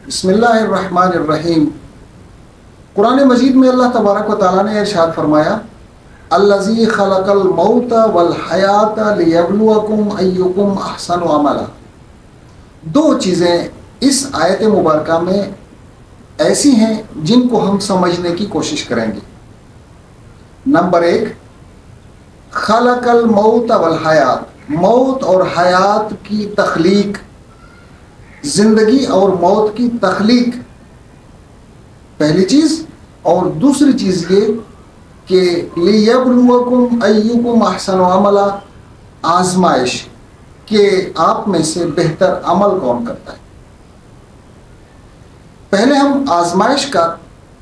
بسم اللہ الرحمن الرحیم۔ قرآن مجید میں اللہ تبارک و تعالیٰ نے ارشاد فرمایا، الذی خلق الموت والحیات لیبلوکم ایکم احسن عملا۔ دو چیزیں اس آیت مبارکہ میں ایسی ہیں جن کو ہم سمجھنے کی کوشش کریں گے۔ نمبر 1، خلق الموت والحیات، موت اور حیات کی تخلیق، زندگی اور موت کی تخلیق پہلی چیز، اور دوسری چیز یہ کہ لیبلوکم ایکم احسن عملا، آزمائش کہ آپ میں سے بہتر عمل کون کرتا ہے۔ پہلے ہم آزمائش کا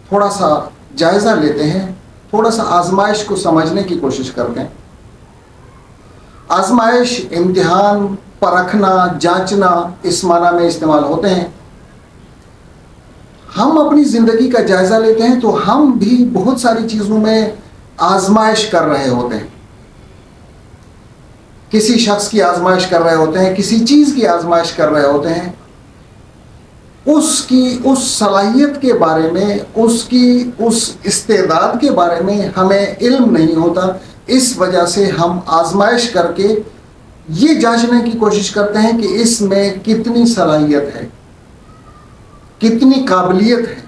تھوڑا سا جائزہ لیتے ہیں، تھوڑا سا آزمائش کو سمجھنے کی کوشش کرتے ہیں۔ آزمائش، امتحان، پرکھنا، جانچنا اس معنی میں استعمال ہوتے ہیں۔ ہم اپنی زندگی کا جائزہ لیتے ہیں تو ہم بھی بہت ساری چیزوں میں آزمائش کر رہے ہوتے ہیں۔ کسی شخص کی آزمائش کر رہے ہوتے ہیں، کسی چیز کی آزمائش کر رہے ہوتے ہیں۔ اس صلاحیت کے بارے میں، اس استعداد کے بارے میں ہمیں علم نہیں ہوتا، اس وجہ سے ہم آزمائش کر کے یہ جانچنے کی کوشش کرتے ہیں کہ اس میں کتنی صلاحیت ہے، کتنی قابلیت ہے،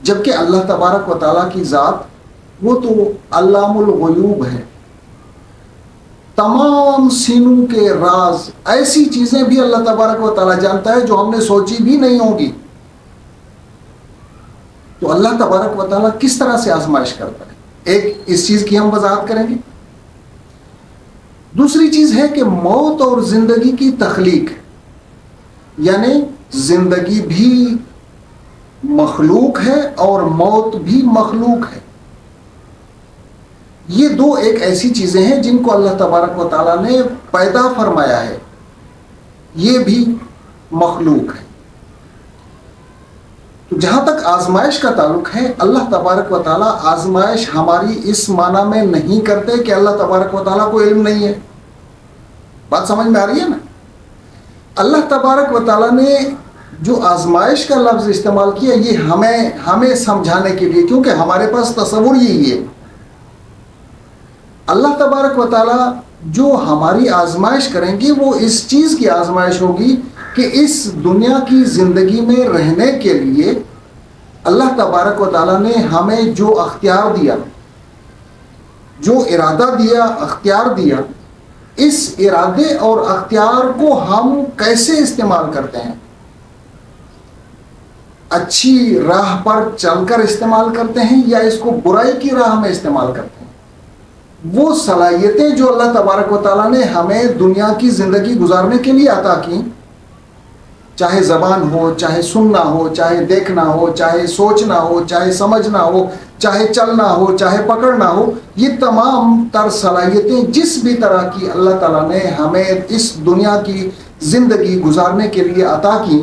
جبکہ اللہ تبارک و تعالیٰ کی ذات وہ تو علام الغیوب ہے۔ تمام سینوں کے راز، ایسی چیزیں بھی اللہ تبارک و تعالیٰ جانتا ہے جو ہم نے سوچی بھی نہیں ہوگی۔ تو اللہ تبارک و تعالیٰ کس طرح سے آزمائش کرتا ہے، ایک اس چیز کی ہم وضاحت کریں گے۔ دوسری چیز ہے کہ موت اور زندگی کی تخلیق، یعنی زندگی بھی مخلوق ہے اور موت بھی مخلوق ہے۔ یہ دو ایک ایسی چیزیں ہیں جن کو اللہ تبارک و تعالیٰ نے پیدا فرمایا ہے، یہ بھی مخلوق ہے۔ تو جہاں تک آزمائش کا تعلق ہے، اللہ تبارک و تعالیٰ آزمائش ہماری اس معنی میں نہیں کرتے کہ اللہ تبارک و تعالیٰ کو علم نہیں ہے۔ بات سمجھ میں آ رہی ہے نا؟ اللہ تبارک و تعالیٰ نے جو آزمائش کا لفظ استعمال کیا، یہ ہمیں سمجھانے کے لیے، کیونکہ ہمارے پاس تصور یہی ہے۔ اللہ تبارک و تعالیٰ جو ہماری آزمائش کریں گے وہ اس چیز کی آزمائش ہوگی کہ اس دنیا کی زندگی میں رہنے کے لیے اللہ تبارک و تعالیٰ نے ہمیں جو اختیار دیا، جو ارادہ دیا، اختیار دیا، اس ارادے اور اختیار کو ہم کیسے استعمال کرتے ہیں۔ اچھی راہ پر چل کر استعمال کرتے ہیں یا اس کو برائی کی راہ میں استعمال کرتے ہیں۔ وہ صلاحیتیں جو اللہ تبارک و تعالیٰ نے ہمیں دنیا کی زندگی گزارنے کے لیے عطا کی، چاہے زبان ہو، چاہے سننا ہو، چاہے دیکھنا ہو، چاہے سوچنا ہو، چاہے سمجھنا ہو، چاہے چلنا ہو، چاہے پکڑنا ہو، یہ تمام تر صلاحیتیں جس بھی طرح کی اللہ تعالیٰ نے ہمیں اس دنیا کی زندگی گزارنے کے لیے عطا کی،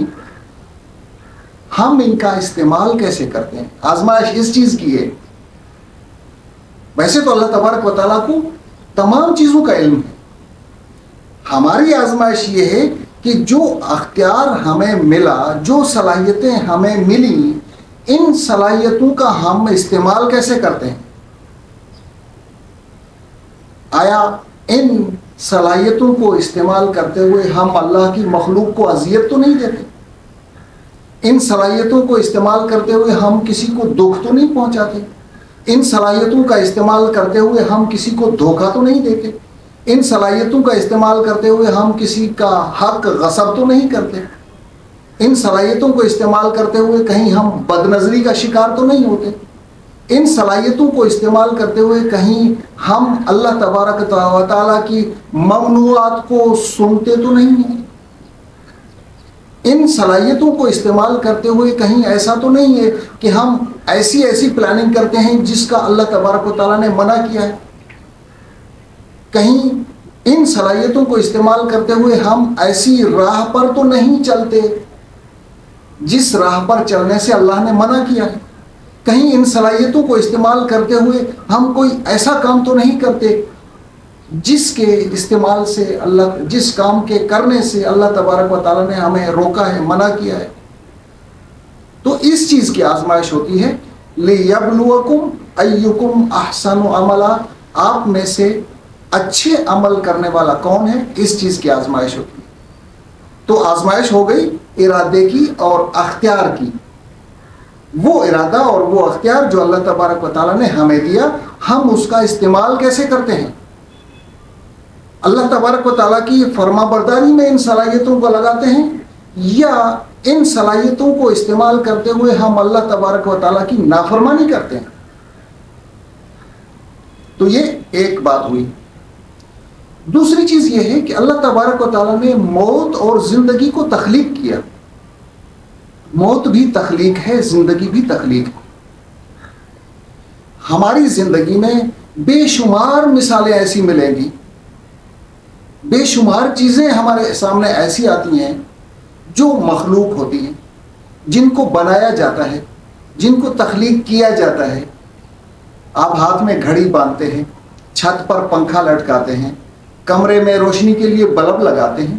ہم ان کا استعمال کیسے کرتے ہیں۔ آزمائش اس چیز کی ہے۔ ویسے تو اللہ تبارک و تعالیٰ کو تمام چیزوں کا علم ہے، ہماری آزمائش یہ ہے کہ جو اختیار ہمیں ملا، جو صلاحیتیں ہمیں ملی، ان صلاحیتوں کا ہم استعمال کیسے کرتے ہیں۔ آیا ان صلاحیتوں کو استعمال کرتے ہوئے ہم اللہ کی مخلوق کو اذیت تو نہیں دیتے؟ ان صلاحیتوں کو استعمال کرتے ہوئے ہم کسی کو دکھ تو نہیں پہنچاتے؟ ان صلاحیتوں کا استعمال کرتے ہوئے ہم کسی کو دھوکہ تو نہیں دیتے؟ ان صلاحیتوں کا استعمال کرتے ہوئے ہم کسی کا حق غصب تو نہیں کرتے؟ ان صلاحیتوں کو استعمال کرتے ہوئے کہیں ہم بد نظری کا شکار تو نہیں ہوتے؟ ان صلاحیتوں کو استعمال کرتے ہوئے کہیں ہم اللہ تبارک و تعالیٰ کی ممنوعات کو سنتے تو نہیں ہیں؟ ان صلاحیتوں کو استعمال کرتے ہوئے کہیں ایسا تو نہیں ہے کہ ہم ایسی پلاننگ کرتے ہیں جس کا اللہ تبارک و تعالیٰ نے منع کیا ہے؟ کہیں ان صلاحیتوں کو استعمال کرتے ہوئے ہم ایسی راہ پر تو نہیں چلتے جس راہ پر چلنے سے اللہ نے منع کیا ہے؟ کہیں ان صلاحیتوں کو استعمال کرتے ہوئے ہم کوئی ایسا کام تو نہیں کرتے جس کے استعمال سے جس کام کے کرنے سے اللہ تبارک و تعالیٰ نے ہمیں روکا ہے، منع کیا ہے؟ تو اس چیز کی آزمائش ہوتی ہے، لِيَبْلُوَكُمْ أَيُّكُمْ أَحْسَنُ عَمَلًا، آپ میں سے اچھے عمل کرنے والا کون ہے، اس چیز کی آزمائش ہوتی ہے۔ تو آزمائش ہو گئی ارادے کی اور اختیار کی، وہ ارادہ اور وہ اختیار جو اللہ تبارک و تعالیٰ نے ہمیں دیا، ہم اس کا استعمال کیسے کرتے ہیں؟ اللہ تبارک و تعالیٰ کی فرما برداری میں ان صلاحیتوں کو لگاتے ہیں، یا ان صلاحیتوں کو استعمال کرتے ہوئے ہم اللہ تبارک و تعالیٰ کی نافرمانی کرتے ہیں؟ تو یہ ایک بات ہوئی۔ دوسری چیز یہ ہے کہ اللہ تبارک و تعالیٰ نے موت اور زندگی کو تخلیق کیا۔ موت بھی تخلیق ہے، زندگی بھی تخلیق ہے۔ ہماری زندگی میں بے شمار مثالیں ایسی ملیں گی، بے شمار چیزیں ہمارے سامنے ایسی آتی ہیں جو مخلوق ہوتی ہیں، جن کو بنایا جاتا ہے، جن کو تخلیق کیا جاتا ہے۔ آپ ہاتھ میں گھڑی باندھتے ہیں، چھت پر پنکھا لٹکاتے ہیں، کمرے میں روشنی کے لیے بلب لگاتے ہیں،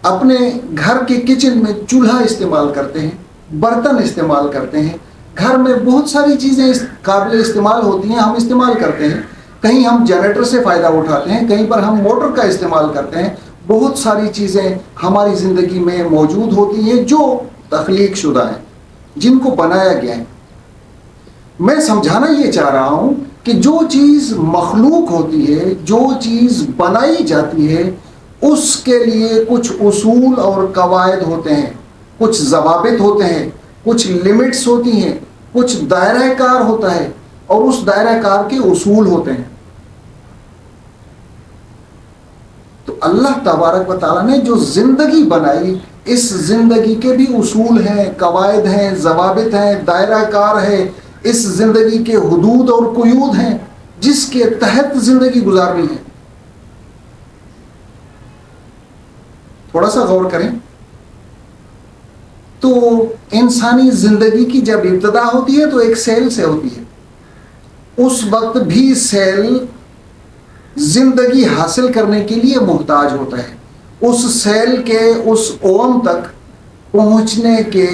اپنے گھر کے کچن میں چولہا استعمال کرتے ہیں، برتن استعمال کرتے ہیں، گھر میں بہت ساری چیزیں قابل استعمال ہوتی ہیں، ہم استعمال کرتے ہیں۔ کہیں ہم جنریٹر سے فائدہ اٹھاتے ہیں، کہیں پر ہم موٹر کا استعمال کرتے ہیں۔ بہت ساری چیزیں ہماری زندگی میں موجود ہوتی ہیں جو تخلیق شدہ ہیں، جن کو بنایا گیا ہے۔ میں سمجھانا یہ چاہ رہا ہوں کہ جو چیز مخلوق ہوتی ہے، جو چیز بنائی جاتی ہے، اس کے لیے کچھ اصول اور قواعد ہوتے ہیں، کچھ ضوابط ہوتے ہیں، کچھ لمٹس ہوتی ہیں، کچھ دائرہ کار ہوتا ہے، اور اس دائرہ کار کے اصول ہوتے ہیں۔ تو اللہ تبارک و تعالیٰ نے جو زندگی بنائی، اس زندگی کے بھی اصول ہیں، قواعد ہیں، ضوابط ہیں، دائرہ کار ہے، اس زندگی کے حدود اور قیود ہیں جس کے تحت زندگی گزارنی ہے۔ تھوڑا سا غور کریں تو انسانی زندگی کی جب ابتدا ہوتی ہے تو ایک سیل سے ہوتی ہے، اس وقت بھی سیل زندگی حاصل کرنے کے لیے محتاج ہوتا ہے۔ اس سیل کے اس اوم تک پہنچنے کے،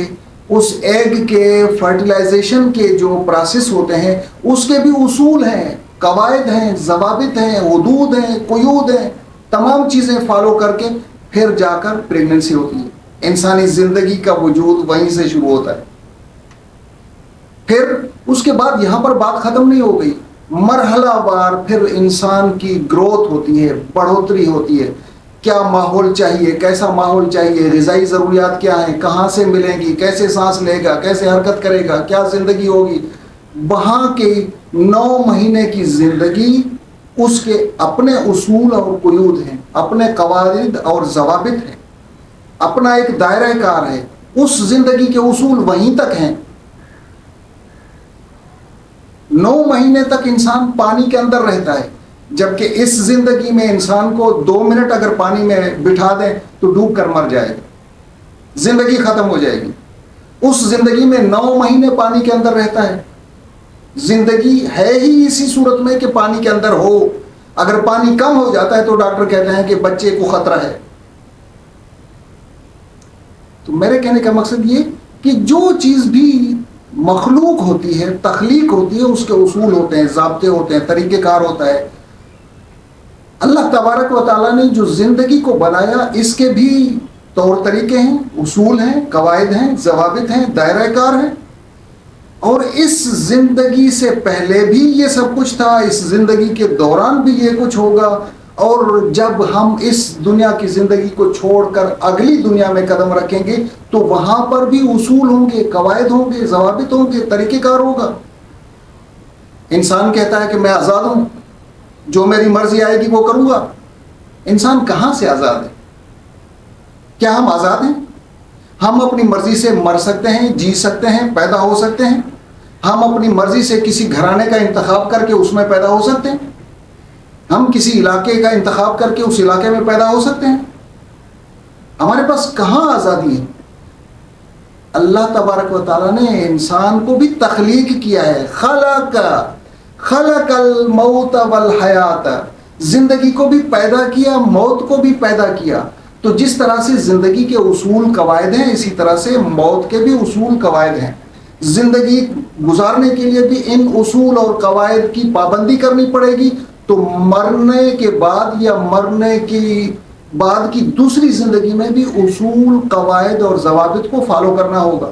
اس ایگ کے فرٹیلائزیشن کے جو پروسیس ہوتے ہیں، اس کے بھی اصول ہیں، قواعد ہیں، ضوابط ہیں، حدود ہیں، قیود ہیں، تمام چیزیں فالو کر کے پھر جا کر پریگننسی ہوتی ہے۔ انسانی زندگی کا وجود وہیں سے شروع ہوتا ہے۔ پھر اس کے بعد یہاں پر بات ختم نہیں ہو گئی، مرحلہ وار پھر انسان کی گروتھ ہوتی ہے، بڑھوتری ہوتی ہے۔ کیا ماحول چاہیے، کیسا ماحول چاہیے، غذائی ضروریات کیا ہیں، کہاں سے ملیں گی، کیسے سانس لے گا، کیسے حرکت کرے گا، کیا زندگی ہوگی۔ وہاں کی 9 مہینے کی زندگی، اس کے اپنے اصول اور قیود ہیں، اپنے قواعد اور ضوابط ہیں، اپنا ایک دائرہ کار ہے۔ اس زندگی کے اصول وہیں تک ہیں۔ 9 مہینے تک انسان پانی کے اندر رہتا ہے، جبکہ اس زندگی میں انسان کو 2 منٹ اگر پانی میں بٹھا دیں تو ڈوب کر مر جائے گا، زندگی ختم ہو جائے گی۔ اس زندگی میں 9 مہینے پانی کے اندر رہتا ہے۔ زندگی ہے ہی اسی صورت میں کہ پانی کے اندر ہو۔ اگر پانی کم ہو جاتا ہے تو ڈاکٹر کہتے ہیں کہ بچے کو خطرہ ہے۔ تو میرے کہنے کا مقصد یہ کہ جو چیز بھی مخلوق ہوتی ہے، تخلیق ہوتی ہے، اس کے اصول ہوتے ہیں، ضابطے ہوتے ہیں، طریقہ کار ہوتا ہے۔ اللہ تبارک و تعالیٰ نے جو زندگی کو بنایا، اس کے بھی طور طریقے ہیں، اصول ہیں، قواعد ہیں، ضوابط ہیں، دائرہ کار ہیں۔ اور اس زندگی سے پہلے بھی یہ سب کچھ تھا، اس زندگی کے دوران بھی یہ کچھ ہوگا، اور جب ہم اس دنیا کی زندگی کو چھوڑ کر اگلی دنیا میں قدم رکھیں گے تو وہاں پر بھی اصول ہوں گے، قواعد ہوں گے، ضوابط ہوں گے، طریقہ کار ہوگا۔ انسان کہتا ہے کہ میں آزاد ہوں، جو میری مرضی آئے گی وہ کروں گا۔ انسان کہاں سے آزاد ہے؟ کیا ہم آزاد ہیں؟ ہم اپنی مرضی سے مر سکتے ہیں، جی سکتے ہیں، پیدا ہو سکتے ہیں۔ ہم اپنی مرضی سے کسی گھرانے کا انتخاب کر کے اس میں پیدا ہو سکتے ہیں۔ ہم کسی علاقے کا انتخاب کر کے اس علاقے میں پیدا ہو سکتے ہیں۔ ہمارے پاس کہاں آزادی ہے؟ اللہ تبارک و تعالیٰ نے انسان کو بھی تخلیق کیا ہے۔ خلق الموت والحیات، زندگی کو بھی پیدا کیا، موت کو بھی پیدا کیا۔ تو جس طرح سے زندگی کے اصول قواعد ہیں، اسی طرح سے موت کے بھی اصول قواعد ہیں۔ زندگی گزارنے کے لیے بھی ان اصول اور قواعد کی پابندی کرنی پڑے گی، تو مرنے کے بعد یا مرنے کی بعد کی دوسری زندگی میں بھی اصول قواعد اور ضوابط کو فالو کرنا ہوگا۔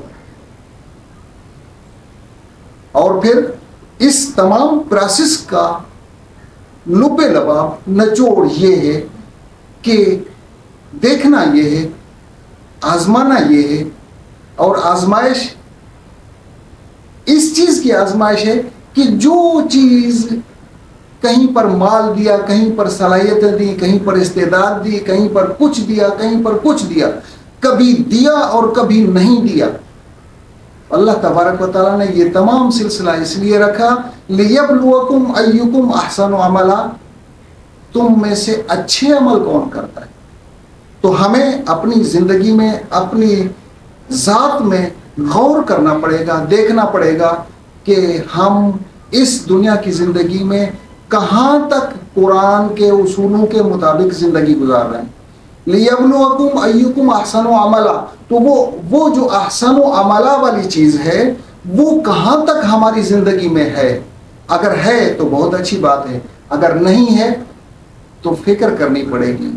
اور پھر اس تمام پروسیس کا لب لباب نچوڑ یہ ہے کہ دیکھنا یہ ہے، آزمانا یہ ہے، اور آزمائش اس چیز کی آزمائش ہے کہ جو چیز کہیں پر مال دیا، کہیں پر صلاحیتیں دی، کہیں پر استعداد دی، کہیں پر کچھ دیا، کہیں پر کچھ دیا، کبھی دیا اور کبھی نہیں دیا۔ اللہ تبارک و تعالیٰ نے یہ تمام سلسلہ اس لیے رکھا، لِيَبْلُوَكُمْ أَيُّكُمْ أَحْسَنُ عَمَلًا، تم میں سے اچھے عمل کون کرتا ہے۔ تو ہمیں اپنی زندگی میں، اپنی ذات میں غور کرنا پڑے گا، دیکھنا پڑے گا کہ ہم اس دنیا کی زندگی میں کہاں تک قرآن کے اصولوں کے مطابق زندگی گزار رہے ہیں۔ لِيَبْلُوَكُمْ أَيُّكُمْ أَحْسَنُ عَمَلًا، تو وہ جو احسن و عملہ والی چیز ہے وہ کہاں تک ہماری زندگی میں ہے۔ اگر ہے تو بہت اچھی بات ہے، اگر نہیں ہے تو فکر کرنی پڑے گی،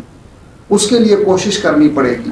اس کے لیے کوشش کرنی پڑے گی۔